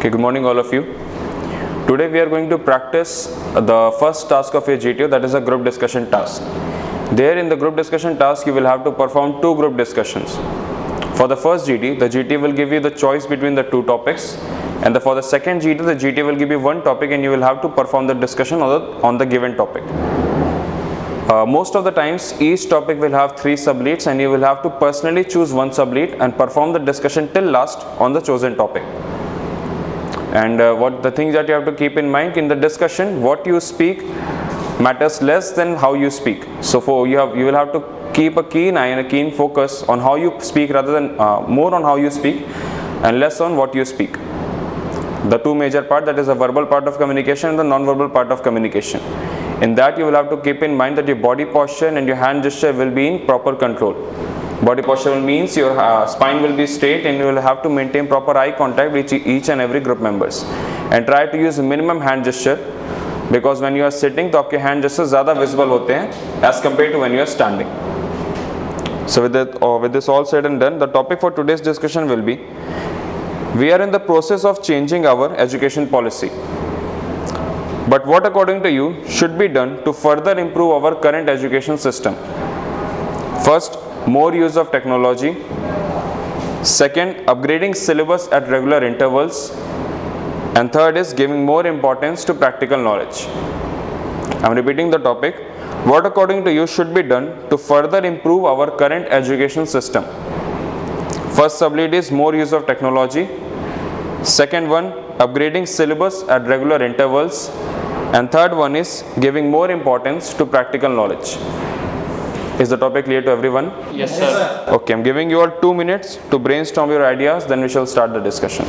Okay, good morning all of you. Today we are going to practice the first task of a GTO, that is a group discussion task. There in the group discussion task you will have to perform two group discussions. For the first GT, the GT will give you the choice between the two topics, and for the second GT, the GT will give you one topic and you will have to perform the discussion on the given topic. Most of the times each topic will have 3 subleads and you will have to personally choose one sublead and perform the discussion till last on the chosen topic. And what the things that you have to keep in mind in the discussion, what you speak matters less than how you speak. So you will have to keep a keen eye and a keen focus on how you speak rather than more on how you speak and less on what you speak. The two major part, that is the verbal part of communication and the non-verbal part of communication. In that you will have to keep in mind that your body posture and your hand gesture will be in proper control. Body posture means your spine will be straight and you will have to maintain proper eye contact with each and every group members. And try to use minimum hand gesture, because when you are sitting तो आपके hand gestures ज़्यादा visible होते हैं as compared to when you are standing. So with this all said and done, the topic for today's discussion will be, we are in the process of changing our education policy. But what according to you should be done to further improve our current education system? First, more use of technology. Second, upgrading syllabus at regular intervals. And third is giving more importance to practical knowledge. I am repeating the topic. What according to you should be done to further improve our current education system? First sublead is more use of technology. Second one, upgrading syllabus at regular intervals. And third one is giving more importance to practical knowledge. Is the topic clear to everyone? Yes, sir. Okay, I'm giving you all 2 minutes to brainstorm your ideas, then we shall start the discussion.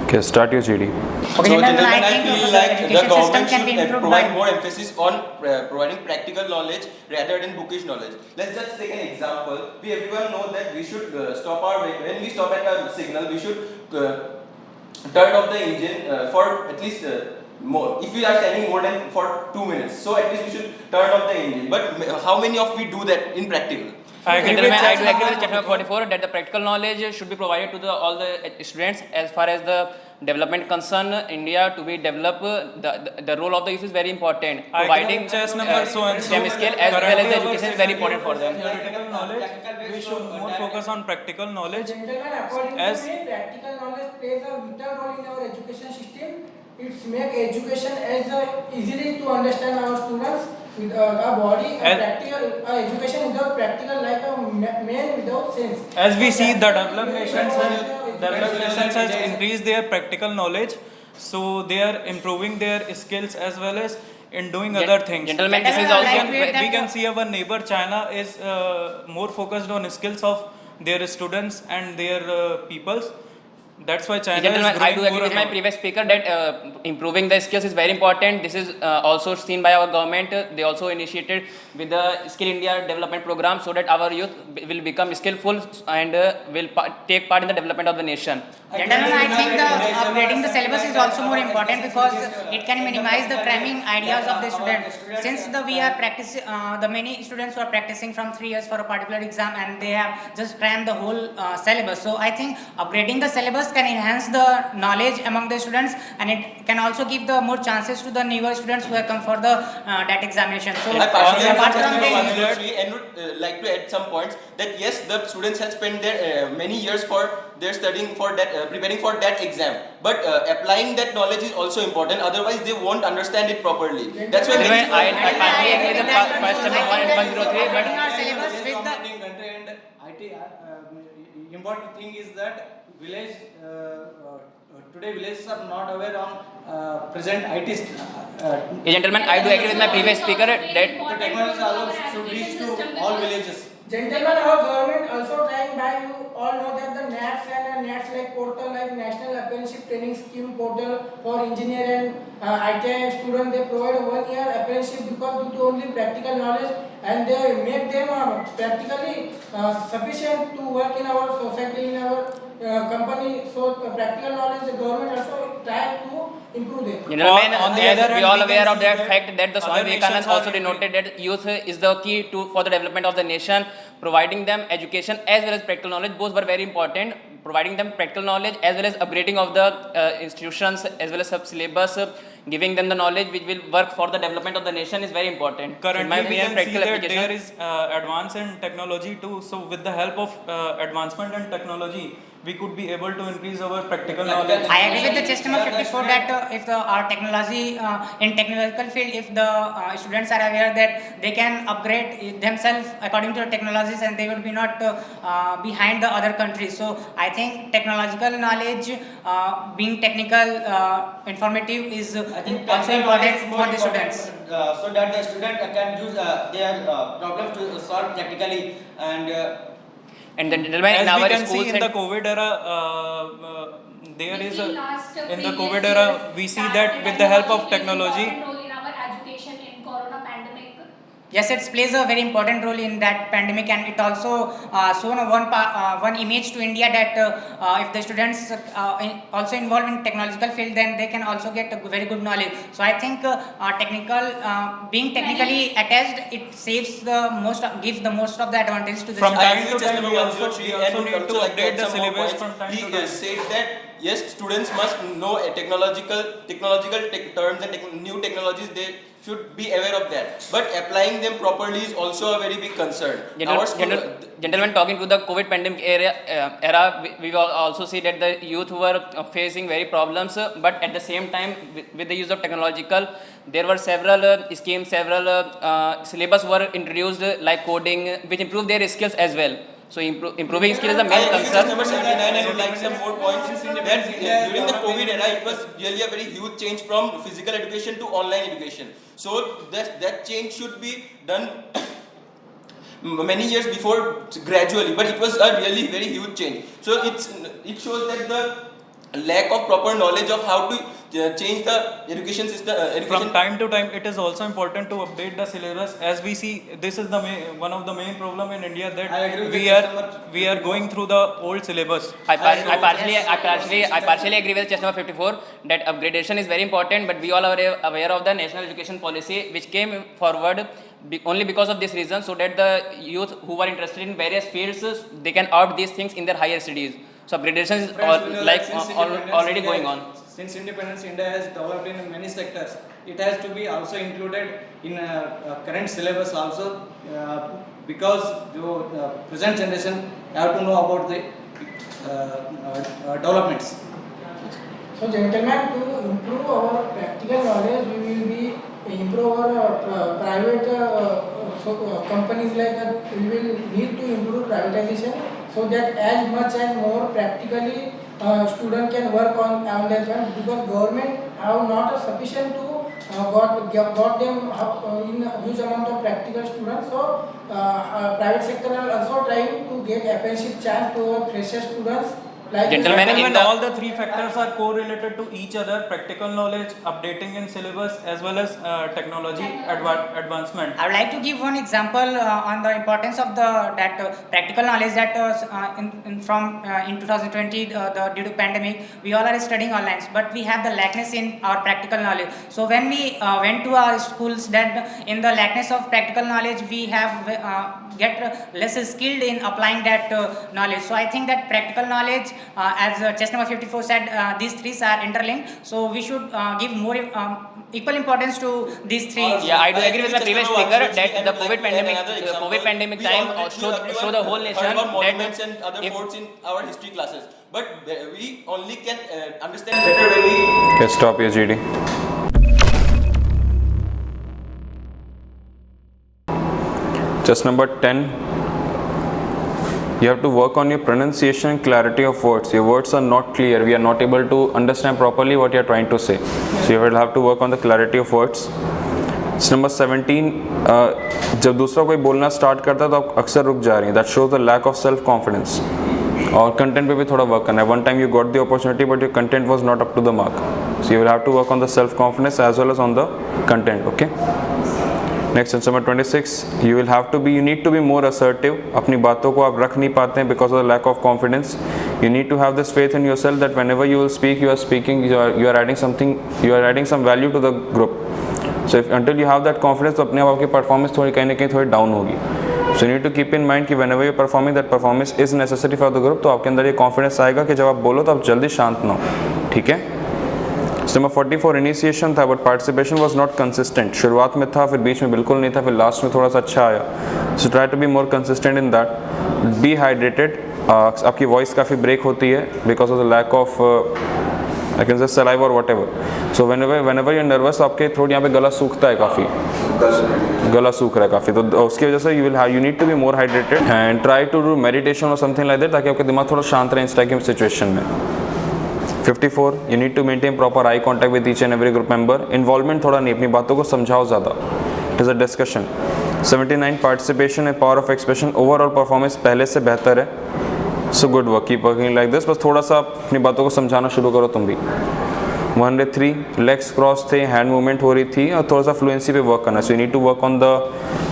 Okay, start your GD. Okay, So, gentlemen, I think feel the like the education government system can be should improved provide by more emphasis on providing practical knowledge rather than bookish knowledge. Let's just take an example. We everyone know that we should when we stop at a signal, we should turn off the engine for at least more. If we are standing more than for 2 minutes, so at least we should turn off the engine. But how many of we do that in practical? I agree with chapter number 44 that the practical knowledge should be provided to all the students. As far as the development concern, India to be developed, the role of the youth is very important. Providing chess number so and so. STEM skill as well as the education is very important for them. Theoretical knowledge, we should more focus on practical knowledge. Gentlemen, according As- to me, practical knowledge plays a vital role in our education system. It's make education as easily to understand our students with a body. Education without practical, like a man without sense. As we see, the developed nations has increased their practical knowledge, so they are improving their skills as well as in doing other things. Gentlemen, this is We also can see our neighbor China is more focused on skills of their students and their peoples. That's why China Gentlemen, is I growing do agree more with my and more. previous speaker that improving the skills is very important. This is also seen by our government. They also initiated with the Skill India development program so that our youth will become skillful and will take part in the development of the nation. Gentlemen, I think the upgrading the syllabus is also more important because it can minimize the cramming ideas of the student. Since we are practicing, the many students who are practicing from 3 years for a particular exam and they have just crammed the whole syllabus. So I think upgrading the syllabus can enhance the knowledge among the students, and it can also give the more chances to the newer students who have come for the that examination. So I partially apart agree from with the Mr. Sri and would like to add some points that yes, the students have spent their many years for their studying for that, preparing for that exam. But applying that knowledge is also important. Otherwise, they won't understand it properly. That's why. Gentlemen, I partly agree with the first step number 1 and 103, but our syllabus with the country and IT, important thing is that today villages are not aware on present IT. gentlemen, I do agree with my previous speaker that The technology allows should reach to all villages. Gentlemen, our government also trying by, you all know that the NATS and NATS like portal, like National Apprenticeship Training Scheme portal for engineer and ITI student, they provide a 1 year apprenticeship because due to only practical knowledge, and they make them practically sufficient to work in our society, in our company. So practical knowledge, the government also try to improve them. Gentlemen, On the as other we hand, all we aware can of see that that fact that the Swami other Vivekananda nations are also denoted that youth is the key for the development of the nation. providing them education as well as practical knowledge. Both were very important. Providing them practical knowledge as well as upgrading of the institutions as well as sub-syllabus, giving them the knowledge which will work for the development of the nation is very important. In my Currently, we opinion, can see practical that application. there is advance in technology too. So, with the help of advancement in technology, we could be able to increase our practical knowledge. I agree with the chest number 54 that if our technology in technological field, if the students are aware that they can upgrade themselves according to the technologies and they would be not behind the other countries. So I think technological knowledge, being technical, informative is I think also practical knowledge important is for more the important, students. so that the student can use their problems to solve practically And then gentlemen, in As we our can schools see in and the COVID era, there We is see a last in the previous COVID years era we see that with the help of technology. Plays important role in our education in corona pandemic. Yes, it plays a very important role in that pandemic, and it also shown one image to India that if the students also involved in technological field, then they can also get a very good knowledge. So I think being technically attached, it saves the most, gives the most of the advantage to the From students. time I to agree with just time, number we also 103 and would need to also like update add the some more syllabus points. from time He to time. said that yes, students must know technological terms and new technologies. They should be aware of that. But applying them properly is also a very big concern. Our school, Gentlemen, talking to the COVID pandemic era, we will also see that the youth were facing very problems. But at the same time, with the use of technological, there were several schemes, several syllabus were introduced like coding, which improved their skills as well. So improving skill is the main I agree with concern. number 79. I would like some more points. That during the COVID era, it was really a very huge change from physical education to online education. So that change should be done many years before, gradually, but it was a really very huge change. So it shows that the lack of proper knowledge of how to change the education system. From time to time, it is also important to update the syllabus. As we see, this is the one of the main problem in India I that agree with we are going through the old syllabus. I partially agree with chess number 54 that upgradation is very important, but we all are aware of the national education policy which came forward only because of this reason, so that the youth who are interested in various fields, they can opt these things in their higher studies. So upgradation is already going on. Since independence, India has developed in many sectors. It has to be also included in current syllabus also, because the present generation have to know about the developments. So gentlemen, to improve our practical knowledge, we will be improve our private companies like that. We will need to improve privatization so that as much as more practically student can work on their plan, because government have not a sufficient to got them in a huge amount of practical students. So private sector are also trying to get apprenticeship chance to our fresher students. Like Gentlemen, When all the three factors are correlated to each other, practical knowledge, updating in syllabus, as well as technology advancement. I would like to give one example on the importance of that practical knowledge that in 2020 due to pandemic we all are studying online, but we have the lackness in our practical knowledge. So when we went to our schools, that in the lackness of practical knowledge we have get less skilled in applying that knowledge. So I think that practical knowledge, as chess number 54 said, these three are interlinked. So we should give more equal importance to these three. Yeah, I do agree with the just previous number speaker 103 that and the would like to add another example. COVID pandemic We time already show the whole nation heard about that monuments and other if- forts in our history classes, but we only can understand better when we Okay, stop your GD. Just number 10. You have to work on your pronunciation and clarity of words. Your words are not clear. We are not able to understand properly what you are trying to say. So you will have to work on the clarity of words. Number 17, जब दूसरा कोई बोलना start करता है तो आप अक्सर रुक जा रही हैं. That shows the lack of self confidence. और कंटेंट पे भी थोड़ा वर्क करना है. One time you got the opportunity but your content was not up to the mark. So you will have to work on the self confidence as well as on the content. Okay. Next number 26, you will have to be, you need to be more assertive. अपनी बातों को आप रख नहीं पाते हैं because of the lack of confidence. You need to have this faith in yourself that whenever you will speak, you are speaking, you are adding something, you are adding some value to the group. So if until you have that confidence, तो अपने आप आपकी performance थोड़ी कहीं ना कहीं थोड़ी down होगी. So need to keep in mind कि whenever you performing that performance is necessary for the group, तो आपके अंदर ये कॉन्फिडेंस आएगा कि जब आप बोलो तो आप जल्दी शांत ना हो, ठीक है। नंबर 44 इनिशिएशन था but participation was not consistent. शुरुआत में था, फिर बीच में बिल्कुल नहीं था, फिर लास्ट में थोड़ा सा अच्छा आया। So try to be more consistent in that. Be hydrated, आपकी वॉइस काफ़ी ब्रेक होती है because of the lack of I can say saliva और whatever. So whenever you're nervous, आपके थ्रोट यहाँ पे गला सूखता है, काफ़ी गला सूख रहा है काफ़ी, तो उसकी वजह से you need to be more hydrated and try to do meditation or something like that, ताकि आपका दिमाग थोड़ा शांत रहे इस टाइप की सिचुएशन में। 54 you need to maintain proper eye contact with each and every group member। Involvement थोड़ा नहीं, अपनी बातों को समझाओ ज़्यादा, it is a discussion. 79 participation and power of expression, overall performance पहले से बेहतर है। So good work, keep working like this. बस थोड़ा सा अपनी बातों को समझाना शुरू करो तुम भी। 103 लेग्स क्रॉस थे, हैंड मूवमेंट हो रही थी, और थोड़ा सा फ्लुएंसी पे वर्क करना। So you need to work on the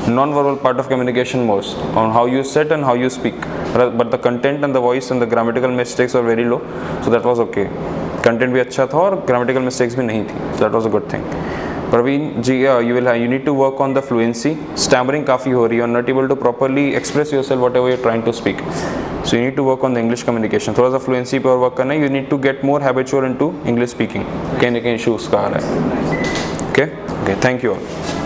non verbal part of communication most, on how you set and how you speak, but the content and the voice and the grammatical mistakes are very low, so that was okay. Content भी अच्छा था और grammatical mistakes भी नहीं थी, so that was a good thing. Praveen ji, you need to work on the fluency. Stammering काफ़ी हो रही है, not able to properly express yourself whatever you're trying to speak. So you need to work on the English communication. थोड़ा सा fluency पे और work करना है. You need to get more habitual into English speaking. कहीं ना कहीं issues का आ रहा है. Okay, thank you all.